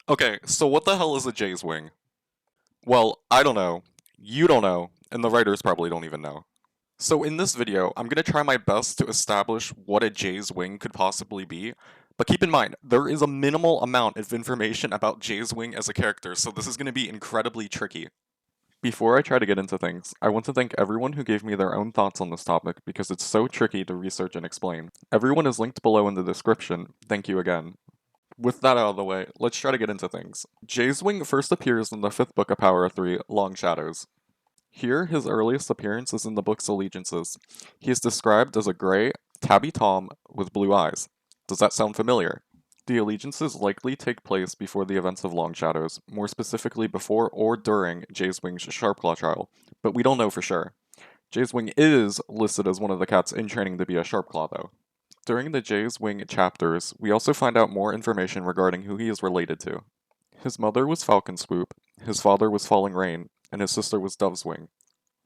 Okay, so what the hell is a J's wing? Well, I don't know, you don't know, and the writers probably don't even know. So in this video, I'm going to try my best to establish what a J's wing could possibly be, but keep in mind, there is a minimal amount of information about J's wing as a character, so this is going to be incredibly tricky. Before I try to get into things, I want to thank everyone who gave me their own thoughts on this topic because it's so tricky to research and explain. Everyone is linked below in the description, thank you again. With that out of the way, let's try to get into things. Jay's Wing first appears in the fifth book of Power 3, Long Shadows. Here, his earliest appearance is in the book's allegiances. He is described as a gray, tabby Tom with blue eyes. Does that sound familiar? The allegiances likely take place before the events of Long Shadows, more specifically before or during Jay's Wing's Sharpclaw trial, but we don't know for sure. Jay's Wing is listed as one of the cats in training to be a Sharpclaw, though. During the Jay's Wing chapters, we also find out more information regarding who he is related to. His mother was Falcon Swoop, his father was Falling Rain, and his sister was Dove's Wing.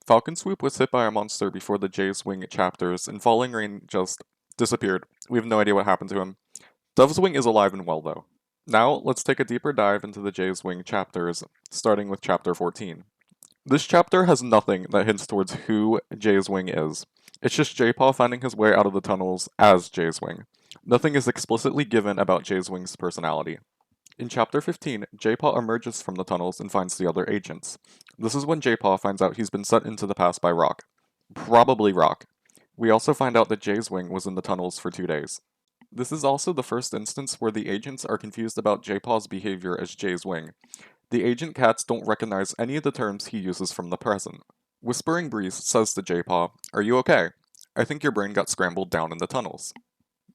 Falcon Swoop was hit by a monster before the Jay's Wing chapters, and Falling Rain just disappeared. We have no idea what happened to him. Dove's Wing is alive and well, though. Now, let's take a deeper dive into the Jay's Wing chapters, starting with chapter 14. This chapter has nothing that hints towards who Jay's Wing is. It's just J-Paw finding his way out of the tunnels as Jay's Wing. Nothing is explicitly given about Jay's Wing's personality. In chapter 15, J-Paw emerges from the tunnels and finds the other agents. This is when J-Paw finds out he's been sent into the past by Rock. Probably Rock. We also find out that Jay's Wing was in the tunnels for 2 days. This is also the first instance where the agents are confused about J-Paw's behavior as Jay's Wing. The agent cats don't recognize any of the terms he uses from the present. Whispering Breeze says to J-Paw, "Are you okay? I think your brain got scrambled down in the tunnels."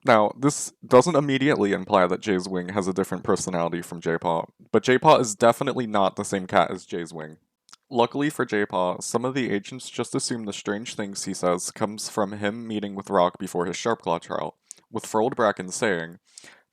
Now, this doesn't immediately imply that Jay's Wing has a different personality from J-Paw, but J-Paw is definitely not the same cat as Jay's Wing. Luckily for J-Paw, some of the agents just assume the strange things he says comes from him meeting with Rock before his Sharpclaw trial, with Frold Bracken saying,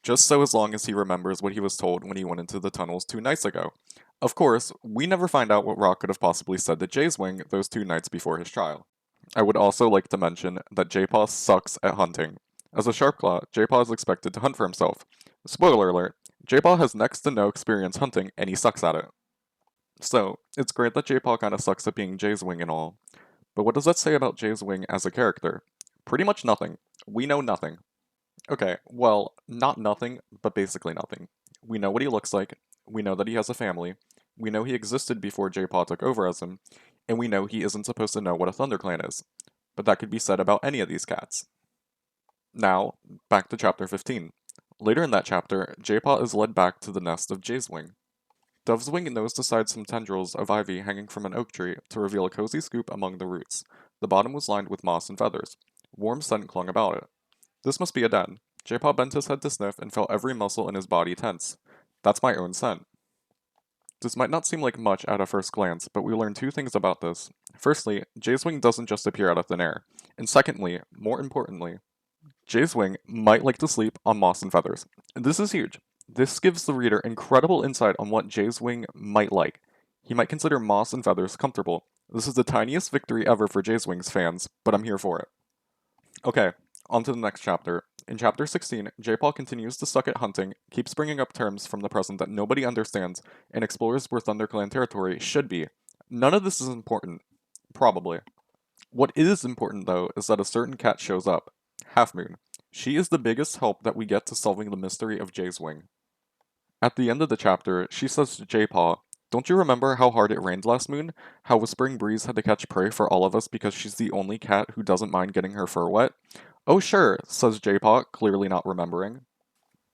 "Just so as long as he remembers what he was told when he went into the tunnels 2 nights ago." Of course, we never find out what Rock could have possibly said to Jay's Wing those 2 nights before his trial. I would also like to mention that J-Paw sucks at hunting. As a Sharpclaw, J-Paw is expected to hunt for himself. Spoiler alert, J-Paw has next to no experience hunting, and he sucks at it. So, it's great that J-Paw kinda sucks at being Jay's Wing and all. But what does that say about Jay's Wing as a character? Pretty much nothing. We know nothing. Okay, well, not nothing, but basically nothing. We know what he looks like, we know that he has a family, we know he existed before J-Paw took over as him, and we know he isn't supposed to know what a ThunderClan is. But that could be said about any of these cats. Now, back to chapter 15. Later in that chapter, J-Paw is led back to the nest of Jay's Wing. Dove's Wing knows to side some tendrils of ivy hanging from an oak tree to reveal a cozy scoop among the roots. The bottom was lined with moss and feathers. Warm scent clung about it. This must be a den. J-Paw bent his head to sniff and felt every muscle in his body tense. That's my own scent. This might not seem like much at a first glance, but we learn two things about this. Firstly, Jay's Wing doesn't just appear out of thin air. And secondly, more importantly, Jay's Wing might like to sleep on moss and feathers. This is huge. This gives the reader incredible insight on what Jay's Wing might like. He might consider moss and feathers comfortable. This is the tiniest victory ever for Jay's Wing's fans, but I'm here for it. Okay, on to the next chapter. In chapter 16, J-Paw continues to suck at hunting, keeps bringing up terms from the present that nobody understands, and explores where ThunderClan territory should be. None of this is important. Probably. What is important, though, is that a certain cat shows up. Half Moon. She is the biggest help that we get to solving the mystery of Jay's Wing. At the end of the chapter, she says to J-Paw, "Don't you remember how hard it rained last moon? How Whispering Breeze had to catch prey for all of us because she's the only cat who doesn't mind getting her fur wet?" "Oh sure," says J-Paw, clearly not remembering.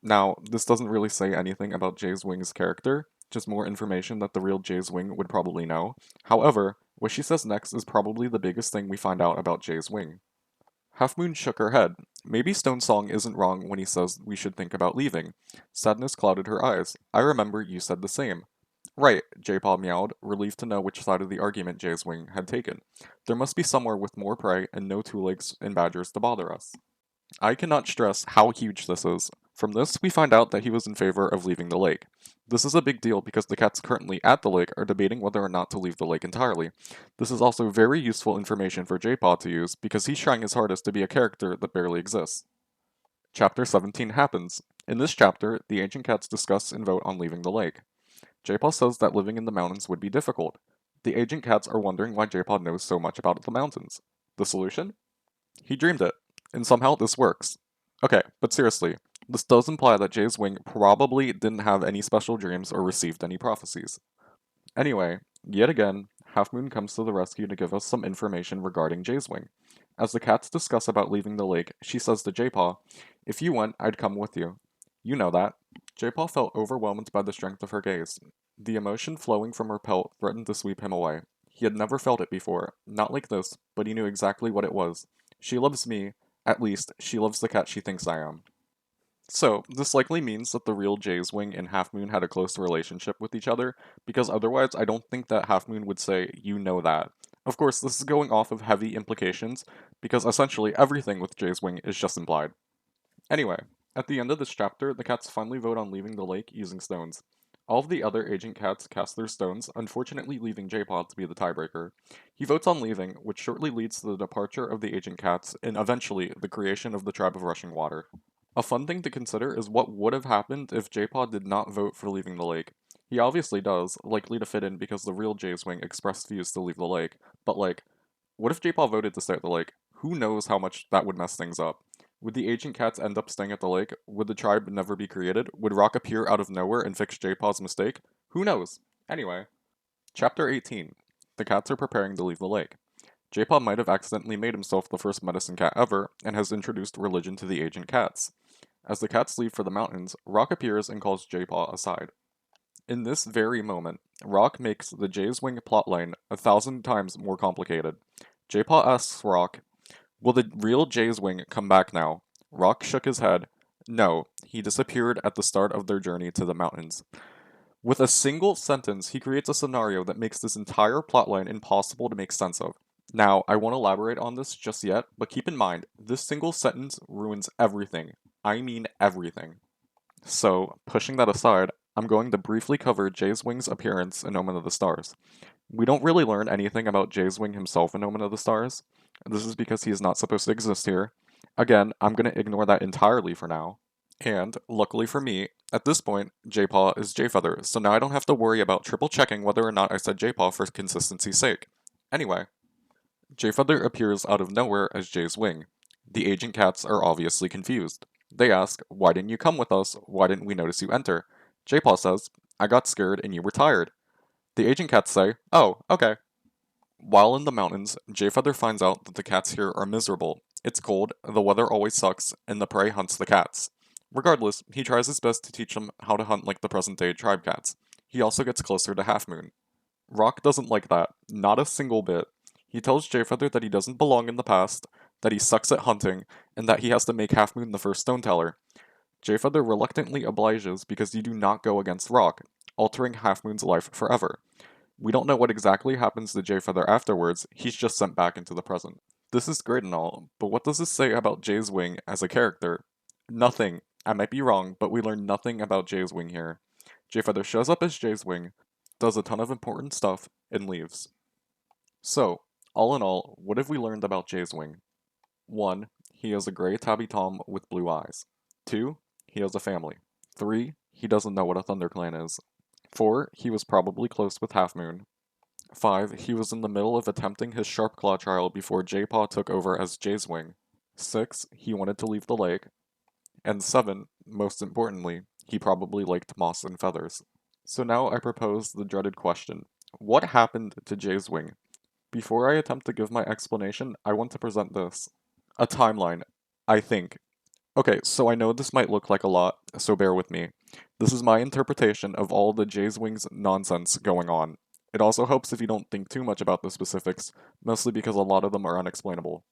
Now, this doesn't really say anything about Jay's Wing's character, just more information that the real Jay's Wing would probably know. However, what she says next is probably the biggest thing we find out about Jay's Wing. Half Moon shook her head. Maybe Stone Song isn't wrong when he says we should think about leaving. Sadness clouded her eyes. "I remember you said the same." "Right," J-Paw meowed, relieved to know which side of the argument Jay's Wing had taken. "There must be somewhere with more prey and no two legs and badgers to bother us." I cannot stress how huge this is. From this, we find out that he was in favor of leaving the lake. This is a big deal because the cats currently at the lake are debating whether or not to leave the lake entirely. This is also very useful information for J-Paw to use because he's trying his hardest to be a character that barely exists. Chapter 17 happens. In this chapter, the ancient cats discuss and vote on leaving the lake. J-Paw says that living in the mountains would be difficult. The ancient cats are wondering why J-Paw knows so much about the mountains. The solution? He dreamed it, and somehow this works. Okay, but seriously, this does imply that Jay's wing probably didn't have any special dreams or received any prophecies. Anyway, yet again, Half Moon comes to the rescue to give us some information regarding Jay's wing. As the cats discuss about leaving the lake, she says to J-Paw, "If you went, I'd come with you." You know that. J-Paw felt overwhelmed by the strength of her gaze. The emotion flowing from her pelt threatened to sweep him away. He had never felt it before, not like this, but he knew exactly what it was. She loves me, at least, she loves the cat she thinks I am. So, this likely means that the real Jay's Wing and Half Moon had a close relationship with each other, because otherwise I don't think that Half Moon would say, "You know that." Of course, this is going off of heavy implications, because essentially everything with Jay's Wing is just implied. Anyway, at the end of this chapter, the cats finally vote on leaving the lake using stones. All of the other agent cats cast their stones, unfortunately leaving J-Pod to be the tiebreaker. He votes on leaving, which shortly leads to the departure of the agent cats and eventually the creation of the tribe of Rushing Water. A fun thing to consider is what would have happened if J-Pod did not vote for leaving the lake. He obviously does, likely to fit in because the real Jay's Wing expressed views to leave the lake, but what if J-Pod voted to stay at the lake? Who knows how much that would mess things up? Would the ancient cats end up staying at the lake? Would the tribe never be created? Would Rock appear out of nowhere and fix J-Pod's mistake? Who knows? Anyway, Chapter 18. The cats are preparing to leave the lake. J-Pod might have accidentally made himself the first medicine cat ever, and has introduced religion to the ancient cats. As the cats leave for the mountains, Rock appears and calls J-Paw aside. In this very moment, Rock makes the Jay's Wing plotline 1,000 times more complicated. J-Paw asks Rock, "Will the real Jay's Wing come back now?" Rock shook his head. No, he disappeared at the start of their journey to the mountains. With a single sentence, he creates a scenario that makes this entire plotline impossible to make sense of. Now, I won't elaborate on this just yet, but keep in mind, this single sentence ruins everything. I mean everything. So, pushing that aside, I'm going to briefly cover Jay's Wing's appearance in Omen of the Stars. We don't really learn anything about Jay's Wing himself in Omen of the Stars. This is because he is not supposed to exist here. Again, I'm going to ignore that entirely for now. And, luckily for me, at this point, J-Paw is J-Feather, so now I don't have to worry about triple checking whether or not I said J-Paw for consistency's sake. Anyway, J-Feather appears out of nowhere as Jay's Wing. The agent cats are obviously confused. They ask, "Why didn't you come with us? Why didn't we notice you enter?" J-Paw says, "I got scared and you were tired." The agent cats say, "Oh, okay." While in the mountains, J-Feather finds out that the cats here are miserable. It's cold, the weather always sucks, and the prey hunts the cats. Regardless, he tries his best to teach them how to hunt like the present-day tribe cats. He also gets closer to Half Moon. Rock doesn't like that, not a single bit. He tells J-Feather that he doesn't belong in the past, that he sucks at hunting, and that he has to make Half Moon the first stone teller. J-Feather reluctantly obliges because you do not go against Rock, altering Half Moon's life forever. We don't know what exactly happens to J-Feather afterwards, he's just sent back into the present. This is great and all, but what does this say about Jay's Wing as a character? Nothing. I might be wrong, but we learn nothing about Jay's Wing here. J-Feather shows up as Jay's Wing, does a ton of important stuff, and leaves. So, all in all, what have we learned about Jay's Wing? 1. He is a gray tabby tom with blue eyes. 2. He has a family. 3. He doesn't know what a ThunderClan is. 4. He was probably close with Half Moon. 5. He was in the middle of attempting his Sharp Claw trial before J-Paw took over as Jay's Wing. 6. He wanted to leave the lake. And 7. Most importantly, he probably liked moss and feathers. So now I propose the dreaded question. What happened to Jay's Wing? Before I attempt to give my explanation, I want to present this. A timeline, I think. Okay, so I know this might look like a lot, so bear with me. This is my interpretation of all the Jay's Wings nonsense going on. It also helps if you don't think too much about the specifics, mostly because a lot of them are unexplainable.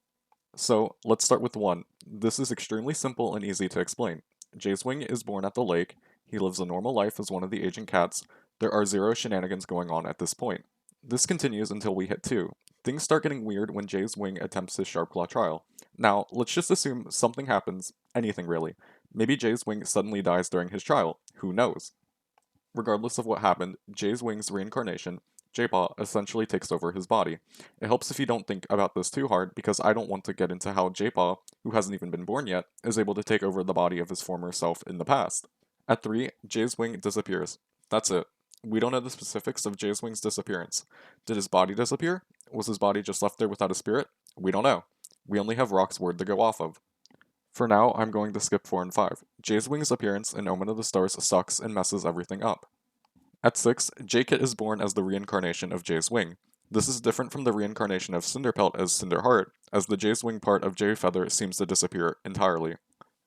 So, let's start with 1. This is extremely simple and easy to explain. Jay's Wing is born at the lake, he lives a normal life as one of the agent cats, there are 0 shenanigans going on at this point. This continues until we hit 2. Things start getting weird when Jay's Wing attempts his Sharp Claw trial. Now, let's just assume something happens, anything really. Maybe Jay's Wing suddenly dies during his trial, who knows? Regardless of what happened, Jay's Wing's reincarnation, J-Paw essentially takes over his body. It helps if you don't think about this too hard, because I don't want to get into how J-Paw, who hasn't even been born yet, is able to take over the body of his former self in the past. At 3, Jay's wing disappears. That's it. We don't know the specifics of Jay's wing's disappearance. Did his body disappear? Was his body just left there without a spirit? We don't know. We only have Rock's word to go off of. For now, I'm going to skip 4 and 5. Jay's wing's appearance in Omen of the Stars sucks and messes everything up. At 6, J-Kit is born as the reincarnation of Jay's wing. This is different from the reincarnation of Cinderpelt as Cinderheart, as the Jay's wing part of Jay Feather seems to disappear entirely.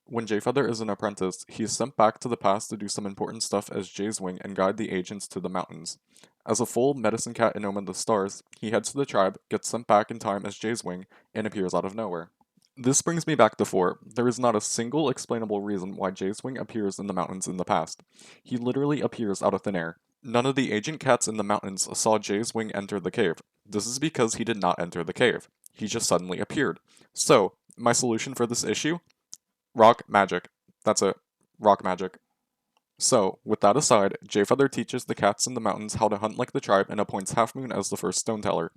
When Jay Feather is an apprentice, he is sent back to the past to do some important stuff as Jay's wing and guide the agents to the mountains. As a full medicine cat in Omen of the Stars, he heads to the tribe, gets sent back in time as Jay's wing, and appears out of nowhere. This brings me back to 4. There is not a single explainable reason why Jay's wing appears in the mountains in the past. He literally appears out of thin air. None of the agent cats in the mountains saw Jay's wing enter the cave. This is because he did not enter the cave. He just suddenly appeared. So, my solution for this issue? Rock magic. That's it. Rock magic. So, with that aside, Jayfeather teaches the cats in the mountains how to hunt like the tribe and appoints Half Moon as the first stone teller.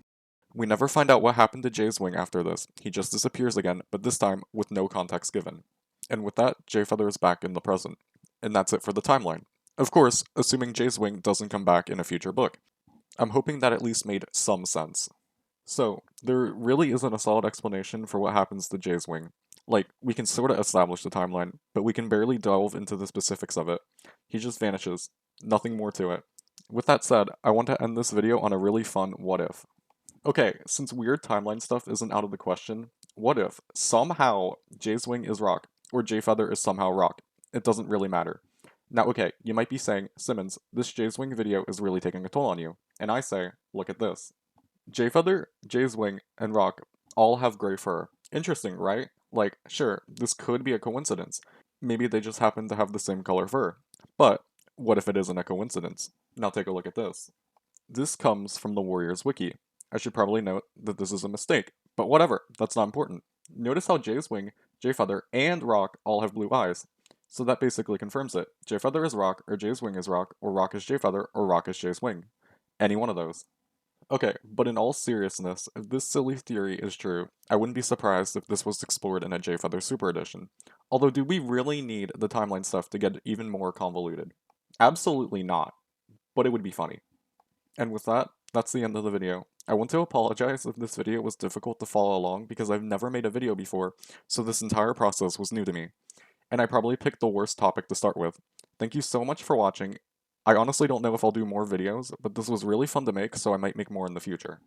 We never find out what happened to Jay's wing after this. He just disappears again, but this time with no context given. And with that, Jayfeather is back in the present. And that's it for the timeline. Of course, assuming Jay's wing doesn't come back in a future book. I'm hoping that at least made some sense. So, there really isn't a solid explanation for what happens to Jay's wing. Like, we can sorta establish the timeline, but we can barely delve into the specifics of it. He just vanishes. Nothing more to it. With that said, I want to end this video on a really fun what if. Okay, since weird timeline stuff isn't out of the question, what if somehow Jay's wing is Rock, or Jay Feather is somehow Rock? It doesn't really matter. Now, okay, you might be saying, Simmons, this Jay's wing video is really taking a toll on you. And I say, look at this. Jay Feather, Jay's wing, and Rock all have gray fur. Interesting, right? Like, sure, this could be a coincidence. Maybe they just happen to have the same color fur. But, what if it isn't a coincidence? Now take a look at this. This comes from the Warriors Wiki. I should probably note that this is a mistake, but whatever, that's not important. Notice how Jay's wing, Jay Feather, and Rock all have blue eyes. So that basically confirms it. Jay Feather is Rock, or Jay's wing is Rock, or Rock is Jay Feather, or Rock is Jay's wing. Any one of those. Okay, but in all seriousness, if this silly theory is true, I wouldn't be surprised if this was explored in a Jay Feather Super Edition. Although, do we really need the timeline stuff to get even more convoluted? Absolutely not, but it would be funny. And with that, that's the end of the video. I want to apologize if this video was difficult to follow along because I've never made a video before, so this entire process was new to me. And I probably picked the worst topic to start with. Thank you so much for watching. I honestly don't know if I'll do more videos, but this was really fun to make, so I might make more in the future.